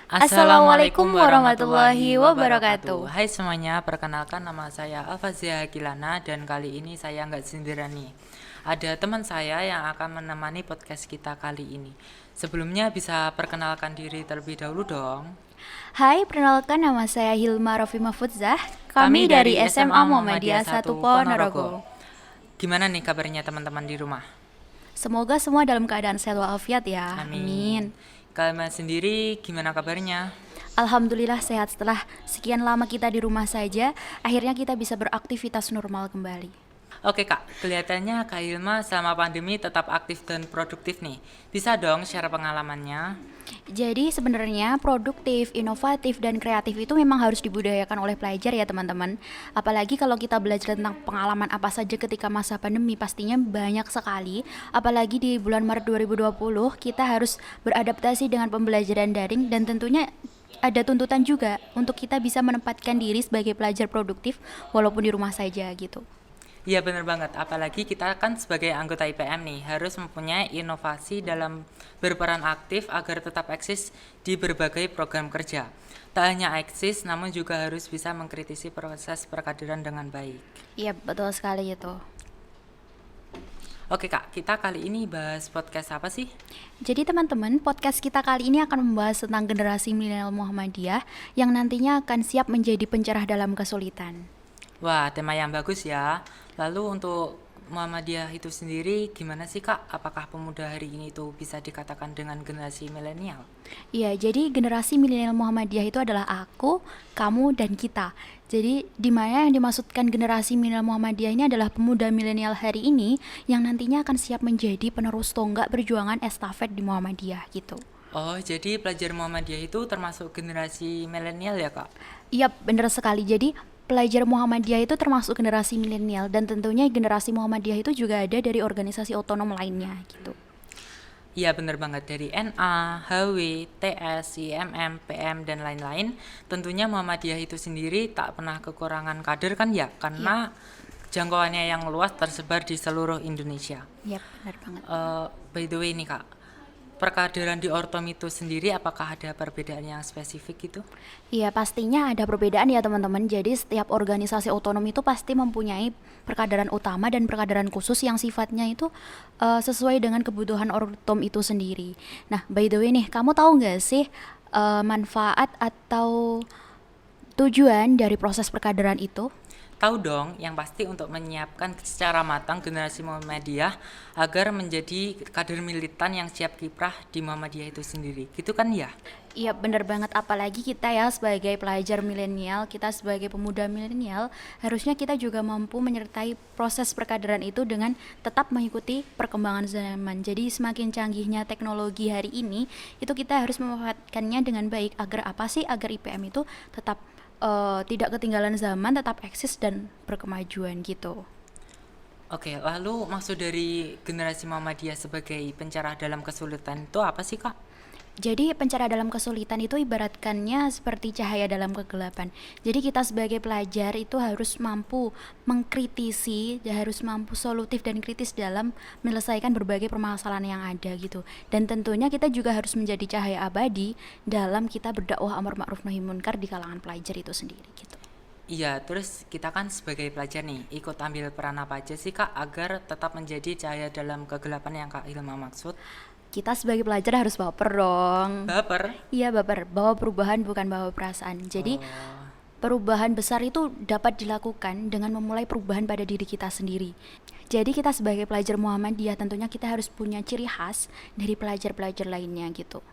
Assalamualaikum warahmatullahi wabarakatuh. Hai semuanya, perkenalkan nama saya Alfazia Kilana dan kali ini saya nggak sendirian nih. Ada teman saya yang akan menemani podcast kita kali ini. Sebelumnya bisa perkenalkan diri terlebih dahulu dong. Hai, perkenalkan nama saya Hilma Rofima Fudzah. Kami Kami dari dari SMA SMA Muhammadiyah Muhammadiyah 1 1 Ponorogo. Ponorogo. Gimana nih kabarnya teman-teman di rumah? Semoga semua dalam keadaan sehat walafiat ya. Amin. Amin. Kalian sendiri gimana kabarnya? Alhamdulillah sehat setelah sekian lama kita di rumah saja, akhirnya kita bisa beraktivitas normal kembali. Oke Kak, kelihatannya Kak Hilma selama pandemi tetap aktif dan produktif nih. Bisa dong share pengalamannya? Jadi sebenarnya produktif, inovatif, dan kreatif itu memang harus dibudayakan oleh pelajar ya teman-teman. Apalagi kalau kita belajar tentang pengalaman apa saja ketika masa pandemi, pastinya banyak sekali. Apalagi di bulan Maret 2020 kita harus beradaptasi dengan pembelajaran daring dan tentunya ada tuntutan juga untuk kita bisa menempatkan diri sebagai pelajar produktif walaupun di rumah saja gitu. Iya bener banget, apalagi kita kan sebagai anggota IPM nih harus mempunyai inovasi dalam berperan aktif agar tetap eksis di berbagai program kerja. Tak hanya eksis, namun juga harus bisa mengkritisi proses perkaderan dengan baik. Iya, betul sekali itu. Oke Kak, kita kali ini bahas podcast apa sih? Jadi teman-teman, podcast kita kali ini akan membahas tentang generasi milenial Muhammadiyah yang nantinya akan siap menjadi pencerah dalam kesulitan. Wah, tema yang bagus ya. Lalu untuk Muhammadiyah itu sendiri gimana sih Kak? Apakah pemuda hari ini itu bisa dikatakan dengan generasi milenial? Iya, jadi generasi milenial Muhammadiyah itu adalah aku, kamu, dan kita. Jadi di mana yang dimaksudkan generasi milenial Muhammadiyah ini adalah pemuda milenial hari ini yang nantinya akan siap menjadi penerus tonggak perjuangan estafet di Muhammadiyah gitu. Oh, jadi pelajar Muhammadiyah itu termasuk generasi milenial ya Kak? Iya, benar sekali. Jadi pelajar Muhammadiyah itu termasuk generasi milenial dan tentunya generasi Muhammadiyah itu juga ada dari organisasi otonom lainnya gitu. Iya bener banget, dari NA, HW, TS, IMM, PM, dan lain-lain. Tentunya Muhammadiyah itu sendiri tak pernah kekurangan kader kan ya, karena Iya, jangkauannya yang luas tersebar di seluruh Indonesia. iya benar banget. By the way nih Kak, perkaderan di Ortom itu sendiri apakah ada perbedaan yang spesifik gitu? Iya, pastinya ada perbedaan ya teman-teman. Jadi setiap organisasi otonom itu pasti mempunyai perkaderan utama dan perkaderan khusus yang sifatnya itu sesuai dengan kebutuhan ortom itu sendiri. Nah, by the way nih, kamu tahu nggak sih manfaat atau tujuan dari proses perkaderan itu? Tahu dong, yang pasti untuk menyiapkan secara matang generasi Muhammadiyah agar menjadi kader militan yang siap kiprah di Muhammadiyah itu sendiri. Gitu kan ya? Iya bener banget, apalagi kita ya sebagai pelajar milenial, kita sebagai pemuda milenial, harusnya kita juga mampu menyertai proses perkaderan itu dengan tetap mengikuti perkembangan zaman. Jadi semakin canggihnya teknologi hari ini, itu kita harus memanfaatkannya dengan baik agar apa sih? Agar IPM itu tetap tidak ketinggalan zaman, tetap eksis dan berkemajuan gitu. Oke, lalu maksud dari generasi Muhammadiyah sebagai pencerah dalam kesulitan itu apa sih Kak? Jadi pencerah dalam kesulitan itu ibaratkannya seperti cahaya dalam kegelapan. Jadi kita sebagai pelajar itu harus mampu mengkritisi, harus mampu solutif dan kritis dalam menyelesaikan berbagai permasalahan yang ada gitu. Dan tentunya kita juga harus menjadi cahaya abadi dalam kita berdakwah amar ma'ruf nahi munkar di kalangan pelajar itu sendiri gitu. Iya, terus kita kan sebagai pelajar nih, ikut ambil peran apa aja sih Kak agar tetap menjadi cahaya dalam kegelapan yang Kak Hilma maksud? Kita sebagai pelajar harus baper dong. Baper? Iya baper, bawa perubahan bukan bawa perasaan. Jadi Oh, perubahan besar itu dapat dilakukan dengan memulai perubahan pada diri kita sendiri. Jadi kita sebagai pelajar Muhammadiyah tentunya kita harus punya ciri khas dari pelajar-pelajar lainnya gitu.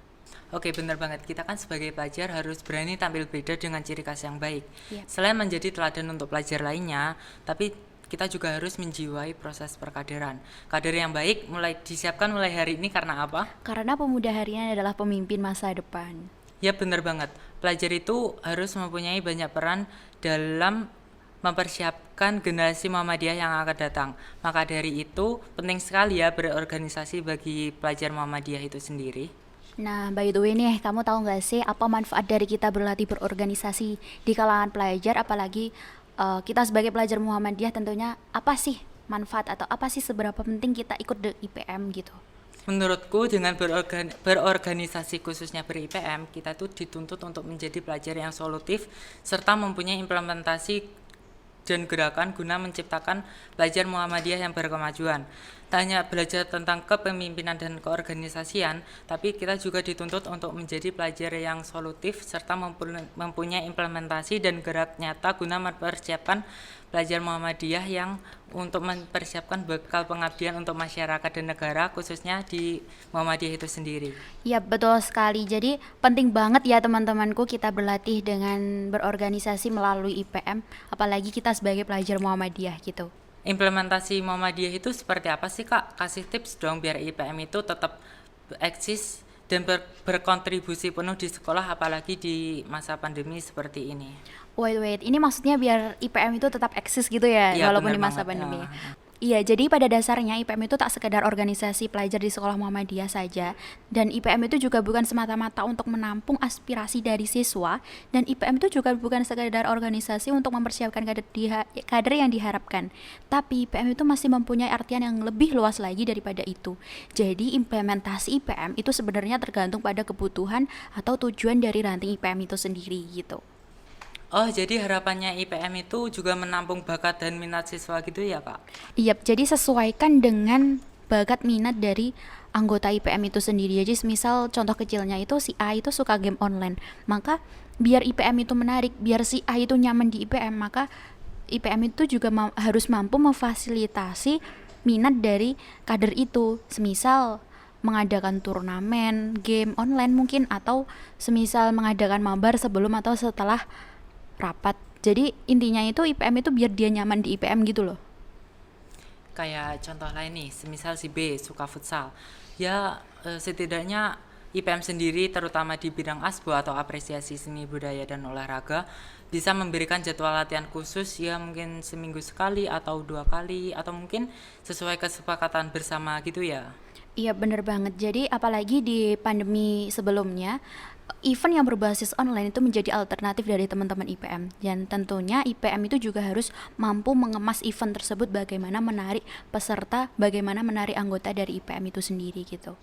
oke bener banget. Kita kan sebagai pelajar harus berani tampil beda dengan ciri khas yang baik. Iya. Selain menjadi teladan untuk pelajar lainnya, tapi kita juga harus menjiwai proses perkaderan. Kader yang baik mulai disiapkan mulai hari ini karena apa? Karena pemuda hari ini adalah pemimpin masa depan. Ya bener banget. Pelajar itu harus mempunyai banyak peran dalam mempersiapkan generasi Muhammadiyah yang akan datang. Maka dari itu penting sekali ya berorganisasi bagi pelajar Muhammadiyah itu sendiri. Nah, by the way nih, kamu tahu nggak sih apa manfaat dari kita berlatih berorganisasi di kalangan pelajar, apalagi kita sebagai pelajar Muhammadiyah tentunya apa sih manfaat atau apa sih seberapa penting kita ikut di IPM gitu? Menurutku dengan berorganisasi khususnya ber-IPM, kita tuh dituntut untuk menjadi pelajar yang solutif serta mempunyai implementasi dan gerakan guna menciptakan pelajar Muhammadiyah yang berkemajuan. Tak hanya belajar tentang kepemimpinan dan keorganisasian, tapi kita juga dituntut untuk menjadi pelajar yang solutif serta mempunyai implementasi dan gerak nyata guna mempersiapkan pelajar Muhammadiyah yang untuk mempersiapkan bekal pengabdian untuk masyarakat dan negara, khususnya di Muhammadiyah itu sendiri. Ya, betul sekali. Jadi penting banget ya teman-temanku kita berlatih dengan berorganisasi melalui IPM, apalagi kita sebagai pelajar Muhammadiyah gitu. Implementasi Muhammadiyah itu seperti apa sih Kak? Kasih tips dong biar IPM itu tetap eksis dan berkontribusi penuh di sekolah, apalagi di masa pandemi seperti ini. Wait, ini maksudnya biar IPM itu tetap eksis gitu ya, Iya, walaupun di benar masa banget. pandemi. Iya, jadi pada dasarnya IPM itu tak sekedar organisasi pelajar di sekolah Muhammadiyah saja, dan IPM itu juga bukan semata-mata untuk menampung aspirasi dari siswa, dan IPM itu juga bukan sekedar organisasi untuk mempersiapkan kader yang diharapkan, tapi IPM itu masih mempunyai artian yang lebih luas lagi daripada itu. Jadi implementasi IPM itu sebenarnya tergantung pada kebutuhan atau tujuan dari ranting IPM itu sendiri gitu. Oh, jadi harapannya IPM itu juga menampung bakat dan minat siswa gitu ya Kak? Iya, jadi sesuaikan dengan bakat minat dari anggota IPM itu sendiri. Jadi misal contoh kecilnya itu si A itu suka game online, maka biar IPM itu menarik, biar si A itu nyaman di IPM, maka IPM itu juga harus mampu memfasilitasi minat dari kader itu. Semisal mengadakan turnamen game online mungkin, atau semisal mengadakan mabar sebelum atau setelah rapat. Jadi intinya itu IPM itu biar dia nyaman di IPM gitu loh. Kayak contoh lain nih, semisal si B suka futsal. Ya setidaknya IPM sendiri terutama di bidang ASBO atau apresiasi seni budaya dan olahraga bisa memberikan jadwal latihan khusus ya, mungkin seminggu sekali atau 2 kali, atau mungkin sesuai kesepakatan bersama gitu ya. Iya, bener banget. Jadi apalagi di pandemi sebelumnya, event yang berbasis online itu menjadi alternatif dari teman-teman IPM. Dan tentunya IPM itu juga harus mampu mengemas event tersebut, bagaimana menarik peserta, bagaimana menarik anggota dari IPM itu sendiri gitu.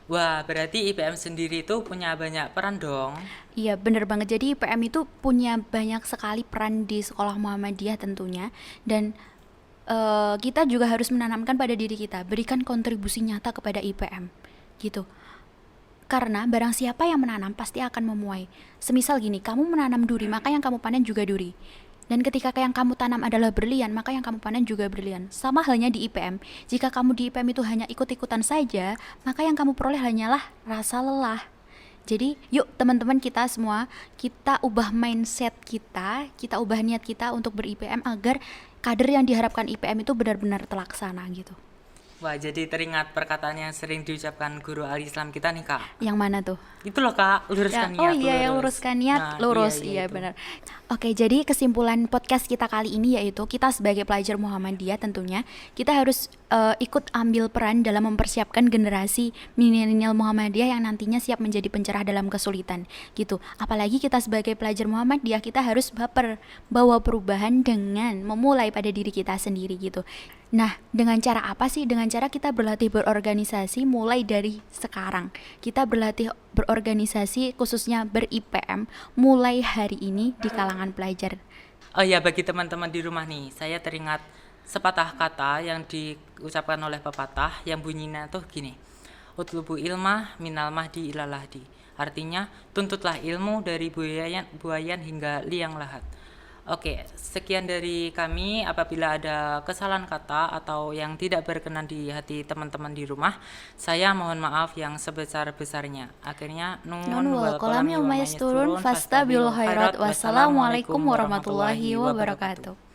Wah, berarti IPM sendiri itu punya banyak peran dong. Iya, bener banget. Jadi IPM itu punya banyak sekali peran di sekolah Muhammadiyah tentunya. Dan kita juga harus menanamkan pada diri kita, berikan kontribusi nyata kepada IPM gitu. Karena barang siapa yang menanam pasti akan menuai. Semisal gini, kamu menanam duri, maka yang kamu panen juga duri. Dan ketika yang kamu tanam adalah berlian, maka yang kamu panen juga berlian. Sama halnya di IPM. Jika kamu di IPM itu hanya ikut-ikutan saja, maka yang kamu peroleh hanyalah rasa lelah. Jadi yuk teman-teman kita semua, kita ubah mindset kita ubah niat kita untuk ber-IPM agar kader yang diharapkan IPM itu benar-benar terlaksana gitu. Wah, jadi teringat perkataan yang sering diucapkan guru al-Islam kita nih Kak. Yang mana tuh? Itu loh Kak, luruskan niat. Oh iya, yang luruskan niat, Nah, lurus, iya itu. benar. Oke, jadi kesimpulan podcast kita kali ini yaitu kita sebagai pelajar Muhammadiyah tentunya kita harus ikut ambil peran dalam mempersiapkan generasi milenial Muhammadiyah yang nantinya siap menjadi pencerah dalam kesulitan gitu. Apalagi kita sebagai pelajar Muhammadiyah, kita harus bawa perubahan dengan memulai pada diri kita sendiri gitu. Nah, dengan cara apa sih? Dengan cara kita berlatih berorganisasi mulai dari sekarang. Kita berlatih berorganisasi khususnya ber-IPM mulai hari ini di kalangan pelajar. Oh ya, bagi teman-teman di rumah nih, saya teringat sepatah kata yang diucapkan oleh pepatah yang bunyinya tuh gini. Utlubu ilmah minal mahdi ilal lahdi. Artinya, tuntutlah ilmu dari buayan hingga liang lahat. Oke, sekian dari kami. Apabila ada kesalahan kata atau yang tidak berkenan di hati teman-teman di rumah, saya mohon maaf yang sebesar-besarnya. Akhirnya, Nun wal qalami wa ma yasturun fastabiqul khairat. Wassalamualaikum warahmatullahi wabarakatuh.